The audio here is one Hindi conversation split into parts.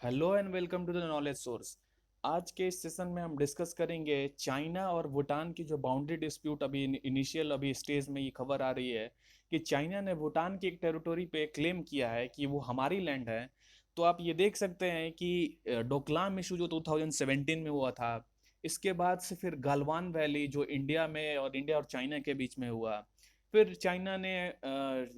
Hello and welcome to the knowledge source. आज के इस सेशन में हम डिस्कस करेंगे चाइना और भूटान की जो बाउंड्री डिस्प्यूट अभी इनिशियल स्टेज में ये खबर आ रही है कि चाइना ने भूटान की एक टेरिटोरी पे क्लेम किया है कि वो हमारी लैंड है। तो आप ये देख सकते हैं कि डोकलाम इशू जो 2017 में हुआ था, इसके बाद से फिर गलवान वैली जो इंडिया और चाइना के बीच में हुआ। फिर चाइना ने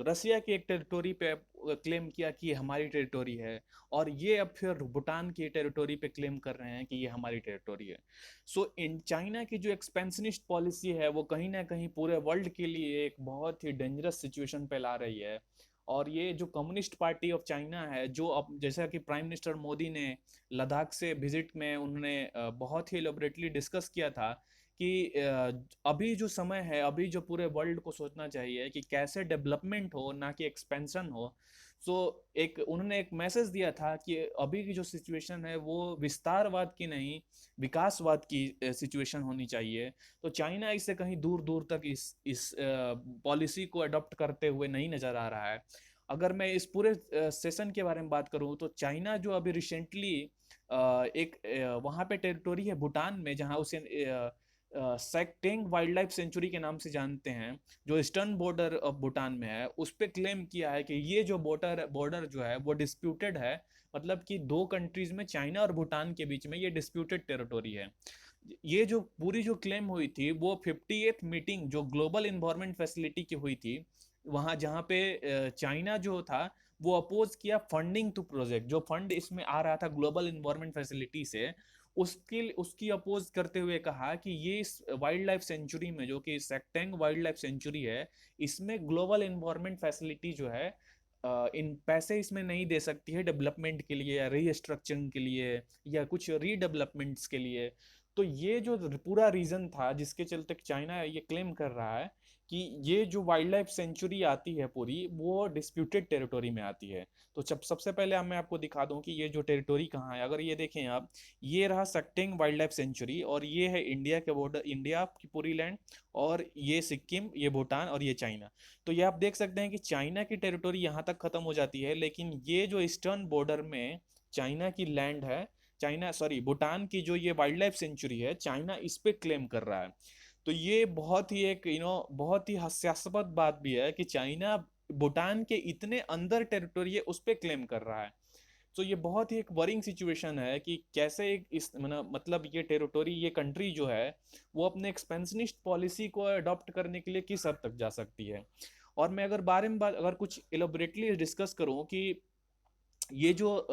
रसिया की एक टेरिटोरी पे क्लेम किया कि ये हमारी टेरिटोरी है, और ये अब फिर भूटान की टेरिटोरी पे क्लेम कर रहे हैं कि ये हमारी टेरिटोरी है। सो इन चाइना की जो एक्सपेंशनिस्ट पॉलिसी है वो कहीं ना कहीं पूरे वर्ल्ड के लिए एक बहुत ही डेंजरस सिचुएशन पे ला रही है। और ये जो कम्युनिस्ट पार्टी ऑफ चाइना है, जो अब जैसा कि प्राइम मिनिस्टर मोदी ने लद्दाख से विजिट में उन्होंने बहुत ही एलोबरेटली डिस्कस किया था कि अभी जो समय है, अभी जो पूरे वर्ल्ड को सोचना चाहिए कि कैसे डेवलपमेंट हो ना कि एक्सपेंशन हो। सो एक उन्होंने एक मैसेज दिया था कि अभी की जो सिचुएशन है वो विस्तारवाद की नहीं, विकासवाद की सिचुएशन होनी चाहिए। तो चाइना इससे कहीं दूर दूर तक इस पॉलिसी को अडॉप्ट करते हुए नहीं नजर आ रहा है। अगर मैं इस पूरे सेशन के बारे में बात करूं तो चाइना जो अभी रिसेंटली एक वहां पे टेरिटोरी है भूटान में, जहां उसे सेक्टेंग वाइल्ड लाइफ सेंचुरी के नाम से जानते हैं, जो ईस्टर्न बॉर्डर ऑफ भूटान में है, उस पे क्लेम किया है कि ये जो बॉर्डर बॉर्डर जो है वो डिस्प्यूटेड है। मतलब कि दो कंट्रीज में, चाइना और भूटान के बीच में, ये डिस्प्यूटेड टेरिटोरी है। ये जो पूरी जो क्लेम हुई थी वो 58th मीटिंग जो ग्लोबल इन्वायरमेंट फैसिलिटी की हुई थी, वहां जहां पे चाइना जो था वो अपोज किया फंडिंग टू प्रोजेक्ट, जो फंड इसमें आ रहा था ग्लोबल इन्वायरमेंट फैसिलिटी से, उसकी अपोज करते हुए कहा कि ये इस वाइल्ड लाइफ सेंचुरी में, जो कि सेक्टेंग वाइल्ड लाइफ सेंचुरी है, इसमें ग्लोबल इन्वायरमेंट फैसिलिटी जो है इन पैसे इसमें नहीं दे सकती है डेवलपमेंट के लिए या रीस्ट्रक्चरिंग के लिए या कुछ रीडेवलपमेंट्स के लिए। तो ये जो पूरा रीजन था जिसके चलते चाइना ये क्लेम कर रहा है कि ये जो वाइल्ड लाइफ सेंचुरी आती है पूरी, वो डिस्प्यूटेड टेरिटोरी में आती है। तो जब सबसे पहले मैं आपको दिखा दूं कि ये जो टेरिटोरी कहाँ है। अगर ये देखें आप, ये रहा सक्टेंग वाइल्ड लाइफ सेंचुरी, और ये है इंडिया के बॉर्डर, इंडिया की पूरी लैंड, और ये सिक्किम, ये भूटान, और ये चाइना। तो ये आप देख सकते हैं कि चाइना की टेरिटोरी यहाँ तक खत्म हो जाती है, लेकिन ये जो ईस्टर्न बॉर्डर में चाइना की लैंड है, चाइना सॉरी भूटान की जो ये वाइल्ड लाइफ सेंचुरी है, चाइना इस पे क्लेम कर रहा है। तो ये बहुत ही एक बहुत ही हास्यास्पद बात भी है कि चाइना भूटान के इतने अंदर टेरिटोरी है उस पे क्लेम कर रहा है। तो ये बहुत ही एक वरिंग सिचुएशन है कि कैसे एक इस मतलब ये टेरिटोरी, ये कंट्री जो है, वो अपने एक्सपेंशनिस्ट पॉलिसी को अडॉप्ट करने के लिए किस हद तक जा सकती है। और मैं अगर बारे में बात अगर कुछ एलोबरेटली डिस्कस करूं कि ये जो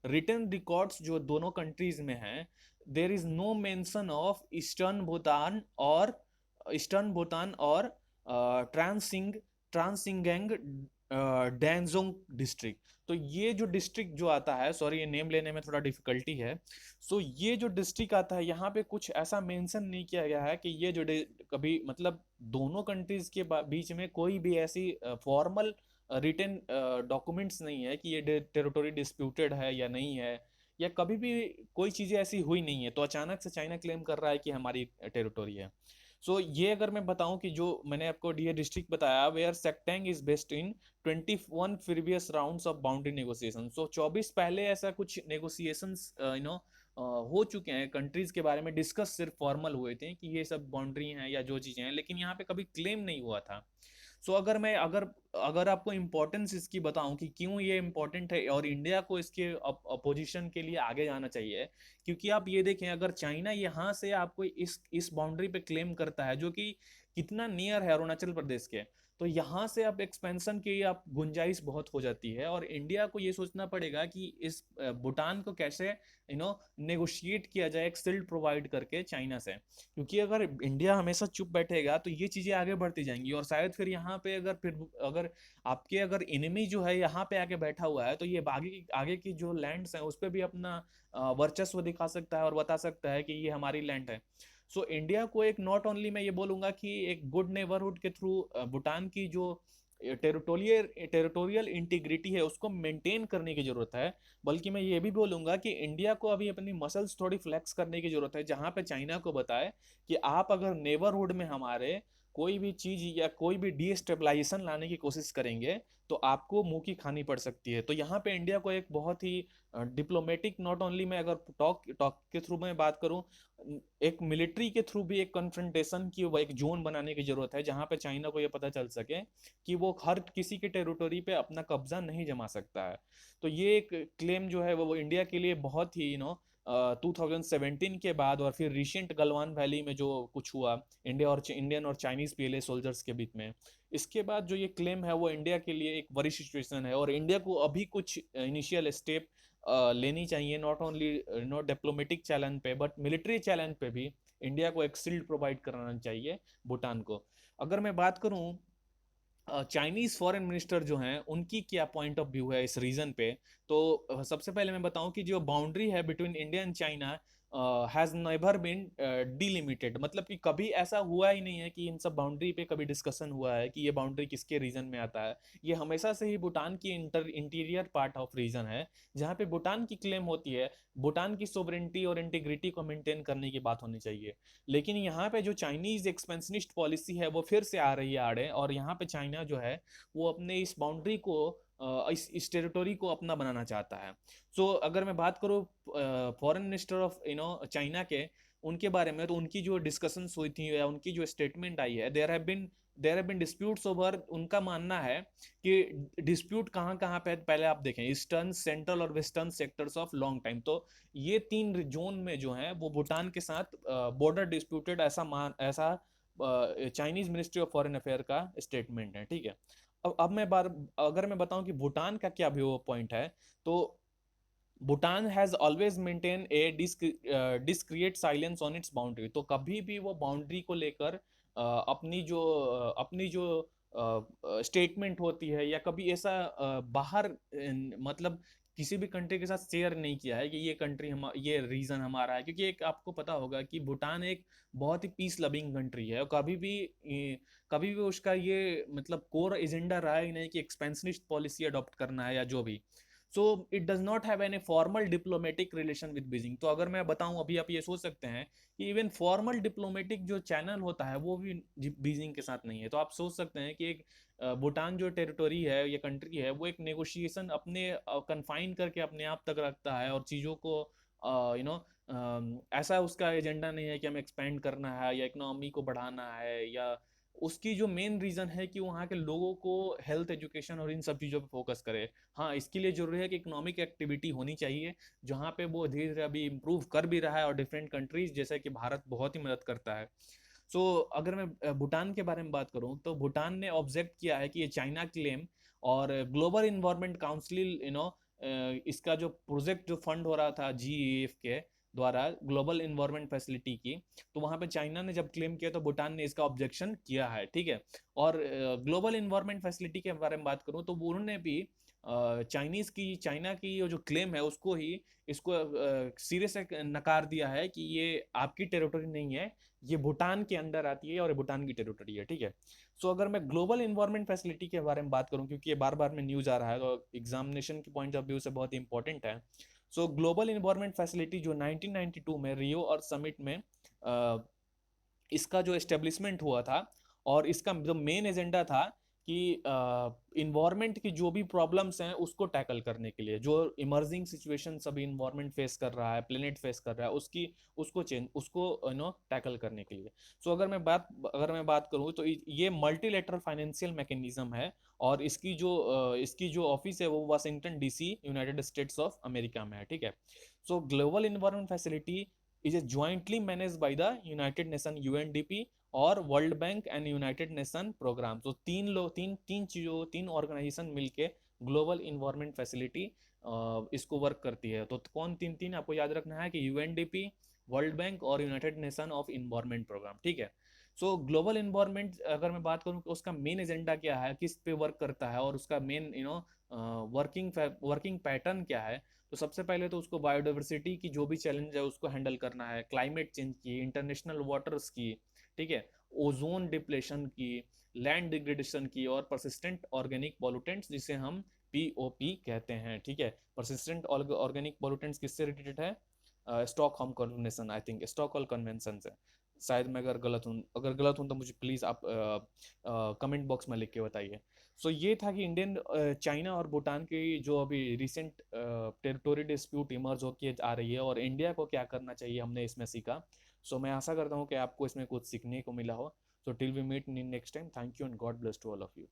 रिटन रिकॉर्ड्स जो दोनों कंट्रीज में हैं, there is no mention of eastern Bhutan और ट्रांसिंगेंग डैंगजोंग डिस्ट्रिक्ट। तो ये जो डिस्ट्रिक्ट जो आता है, सॉरी ये नेम लेने में थोड़ा डिफिकल्टी है। सो ये जो डिस्ट्रिक्ट आता है, यहाँ पे कुछ ऐसा मेंशन नहीं किया गया है कि ये जो कभी मतलब दोनों कंट्रीज के बीच में कोई भी ऐसी फॉर्मल रिटन डॉक्यूमेंट्स नहीं है कि ये टेरिटोरी डिस्प्यूटेड है या नहीं है, या कभी भी कोई चीजें ऐसी हुई नहीं है। तो अचानक से चाइना क्लेम कर रहा है कि हमारी टेरिटोरी है। सो ये अगर मैं बताऊं कि जो मैंने आपको ये डिस्ट्रिक्ट बताया, where sectoring is based in 21 previous rounds of boundary negotiation. So 24 पहले ऐसा कुछ नेगोशिएशंस हो चुके हैं, कंट्रीज के बारे में डिस्कस सिर्फ फॉर्मल हुए थे कि ये सब बाउंड्री हैं या जो चीजें हैं, लेकिन यहाँ पे कभी क्लेम नहीं हुआ था। सो अगर अगर आपको इम्पोर्टेंस इसकी बताऊं कि क्यों ये इम्पोर्टेंट है और इंडिया को इसके अपोजिशन के लिए आगे जाना चाहिए, क्योंकि आप ये देखें, अगर चाइना यहाँ से आपको इस बाउंड्री पे क्लेम करता है, जो कि कितना नियर है अरुणाचल प्रदेश के, तो यहाँ से आप एक्सपेंशन की आप गुंजाइश बहुत हो जाती है। और इंडिया को ये सोचना पड़ेगा कि इस भूटान को कैसे नेगोशिएट किया जाए एक शील्ड प्रोवाइड करके चाइना से। क्योंकि अगर इंडिया हमेशा चुप बैठेगा तो ये चीजें आगे बढ़ती जाएंगी, और शायद फिर यहाँ पे अगर आपके अगर एनिमी जो है यहाँ पे आके बैठा हुआ है, तो ये आगे आगे की जो लैंड्स हैं उस पर भी अपना वर्चस्व दिखा सकता है और बता सकता है कि ये हमारी लैंड है। सो इंडिया को एक नॉट ओनली मैं ये बोलूंगा कि एक गुड नेबरहुड के थ्रू भूटान की जो टेरिटोरियल इंटीग्रिटी है उसको मेंटेन करने की जरूरत है, बल्कि मैं ये भी बोलूंगा कि इंडिया को अभी अपनी मसल्स थोड़ी फ्लेक्स करने की जरूरत है, जहां पे चाइना को बताए कि आप अगर नेबरहुड में हमारे कोई भी चीज या कोई भी डीस्टेबलाइजेशन लाने की कोशिश करेंगे तो आपको मुंह की खानी पड़ सकती है। तो यहाँ पे इंडिया को एक बहुत ही डिप्लोमेटिक, नॉट ओनली मैं अगर टॉक टॉक के थ्रू मैं बात करूं, एक मिलिट्री के थ्रू भी एक कन्फ्रंटेशन की वो एक जोन बनाने की जरूरत है, जहां पे चाइना को ये पता चल सके कि वो हर किसी के टेरिटोरी पे अपना कब्जा नहीं जमा सकता है। तो ये एक क्लेम जो है वो इंडिया के लिए बहुत ही 2017 के बाद और फिर रिसेंट गलवान वैली में जो कुछ हुआ इंडियन और चाइनीज पीएलए सोल्जर्स के बीच में, इसके बाद जो ये क्लेम है वो इंडिया के लिए एक बड़ी सिचुएशन है। और इंडिया को अभी कुछ इनिशियल स्टेप लेनी चाहिए, नॉट ओनली डिप्लोमेटिक चैलेंज पे बट मिलिट्री चैलेंज पे भी इंडिया को एक शील्ड प्रोवाइड कराना चाहिए भूटान को। अगर मैं बात करूं चाइनीज फॉरेन मिनिस्टर जो हैं उनकी क्या पॉइंट ऑफ व्यू है इस रीजन पे, तो सबसे पहले मैं बताऊं कि जो बाउंड्री है between India and China has never been delimited, मतलब कि कभी ऐसा हुआ ही नहीं है कि इन सब बाउंड्री पे कभी डिस्कशन हुआ है कि ये बाउंड्री किसके रीजन में आता है। ये हमेशा से ही भूटान की इंटीरियर पार्ट ऑफ रीजन है, जहाँ पे भूटान की क्लेम होती है भूटान की सोवरेनिटी और इंटीग्रिटी को मेंटेन करने की बात होनी चाहिए। लेकिन यहाँ पे जो चाइनीज एक्सपेंशनिस्ट पॉलिसी है वो फिर से आ रही है आड़े, और यहाँ पे चाइना जो है वो अपने इस बाउंड्री को इस टेरिटोरी को अपना बनाना चाहता है। सो अगर मैं बात करूँ फॉरेन मिनिस्टर ऑफ चाइना के, उनके बारे में, तो उनकी जो डिस्कशंस हुई थी या उनकी जो स्टेटमेंट आई है, there have been disputes over, उनका मानना है कि डिस्प्यूट कहाँ कहाँ पे पहले आप देखें, ईस्टर्न, सेंट्रल और western sectors of long time. तो ये तीन जोन में जो है वो भूटान के साथ बॉर्डर डिस्प्यूटेड, ऐसा Chinese ministry of foreign affair का स्टेटमेंट है, ठीक है। अब मैं बार अगर मैं बताऊं कि भूटान का क्या व्यू पॉइंट है, तो Bhutan has always maintain A discrete silence on it's boundary. तो कभी भी वो बाउंड्री को लेकर अपनी जो स्टेटमेंट होती है या कभी ऐसा बाहर मतलब किसी भी कंट्री के साथ शेयर नहीं किया है कि ये कंट्री हम ये रीजन हमारा है, क्योंकि एक आपको पता होगा कि भूटान एक बहुत ही पीस लविंग कंट्री है, और कभी भी उसका ये मतलब कोर एजेंडा रहा ही नहीं कि एक्सपेंशनिस्ट पॉलिसी अडॉप्ट करना है या जो भी। So it does not have any formal diplomatic relation with Beijing. तो अगर मैं बताऊं, अभी आप ये सोच सकते हैं कि इवन फॉर्मल डिप्लोमेटिक जो चैनल होता है वो भी बीजिंग के साथ नहीं है। तो आप सोच सकते हैं कि एक भूटान जो टेरिटोरी है, ये कंट्री है, वो एक नेगोशिएशन अपने कन्फाइन करके अपने आप तक रखता है, और चीज़ों को यू नो ऐसा उसका एजेंडा नहीं है कि हमें एक्सपेंड करना है या इकोनॉमी को बढ़ाना है, या उसकी जो मेन रीजन है कि वहाँ के लोगों को हेल्थ, एजुकेशन और इन सब चीज़ों पे फोकस करे। हाँ, इसके लिए जरूरी है कि इकोनॉमिक एक्टिविटी होनी चाहिए, जहाँ पे वो धीरे धीरे अभी इम्प्रूव कर भी रहा है, और डिफरेंट कंट्रीज जैसे कि भारत बहुत ही मदद करता है। सो अगर मैं भूटान के बारे में बात करूं, तो भूटान ने ऑब्जेक्ट किया है कि ये चाइना क्लेम और ग्लोबल इन्वायरमेंट काउंसिल इसका जो प्रोजेक्ट जो फंड हो रहा था GEF के द्वारा, ग्लोबल इन्वायरमेंट फैसिलिटी की, तो वहां पे चाइना ने जब क्लेम किया तो भूटान ने इसका ऑब्जेक्शन किया है, ठीक है। और ग्लोबल इन्वायरमेंट फैसिलिटी के बारे में बात करूं तो उन्होंने भी चाइना की जो क्लेम है उसको ही इसको सीरियस नकार दिया है कि ये आपकी टेरिटोरी नहीं है, ये भूटान के अंडर आती है और ये भूटान की टेरिटोरी है, ठीक है। सो अगर मैं ग्लोबल इन्वायरमेंट फैसिलिटी के बारे में बात करूं, क्योंकि ये बार बार में न्यूज आ रहा है तो एग्जामिनेशन के पॉइंट ऑफ व्यू से बहुत इंपॉर्टेंट है। सो ग्लोबल इन्वायरमेंट फैसिलिटी जो 1992 में रियो और समिट में इसका जो एस्टेब्लिशमेंट हुआ था, और इसका जो मेन एजेंडा था कि इन्वायरमेंट की जो भी प्रॉब्लम्स हैं उसको टैकल करने के लिए, जो इमर्जिंग सिचुएशन अभी इन्वायरमेंट फेस कर रहा है, प्लेनेट फेस कर रहा है, उसको टैकल करने के लिए। सो अगर मैं बात करूं तो ये मल्टीलेटरल फाइनेंशियल मैकेनिज्म है, और इसकी जो ऑफिस है वो Washington DC, United States of America में है, ठीक है। So Global Environment Facility is jointly managed by the United Nation UNDP और World Bank and United Nation programme. तो तीन ऑर्गेनाइजेशन मिलके ग्लोबल इन्वायरमेंट फैसिलिटी इसको वर्क करती है। तो कौन तीन तीन आपको याद रखना है कि UNDP, वर्ल्ड बैंक और United Nation of Environment Programme, ठीक है। सो ग्लोबल इन्वायरमेंट अगर मैं बात करूं कि उसका मेन एजेंडा क्या है, किस पे वर्क करता है, और उसका मेन वर्किंग पैटर्न क्या है, तो सबसे पहले तो उसको बायोडाइवर्सिटी की जो भी चैलेंज है उसको हैंडल करना है, क्लाइमेट चेंज की, इंटरनेशनल वाटर्स की, ठीक है, ओजोन डिप्लेशन की, लैंड डिग्रेडेशन की, और परसिस्टेंट ऑर्गेनिक पॉल्यूटेंट्स जिसे हम POP कहते हैं, ठीक है। परसिस्टेंट ऑर्गेनिक पॉल्यूटेंट्स किससे रिलेटेड है? Stockholm convention, I think Stockholm convention से। शायद मैं अगर गलत हूँ तो मुझे प्लीज़ आप कमेंट बॉक्स में लिख के बताइए। सो ये था कि इंडियन चाइना और भूटान की जो अभी रिसेंट टेरिटोरी डिस्प्यूट इमर्ज होके आ रही है और इंडिया को क्या करना चाहिए हमने इसमें सीखा। सो मैं आशा करता हूँ कि आपको इसमें कुछ सीखने को मिला हो। So till we meet in next time, thank you and God bless to all of you.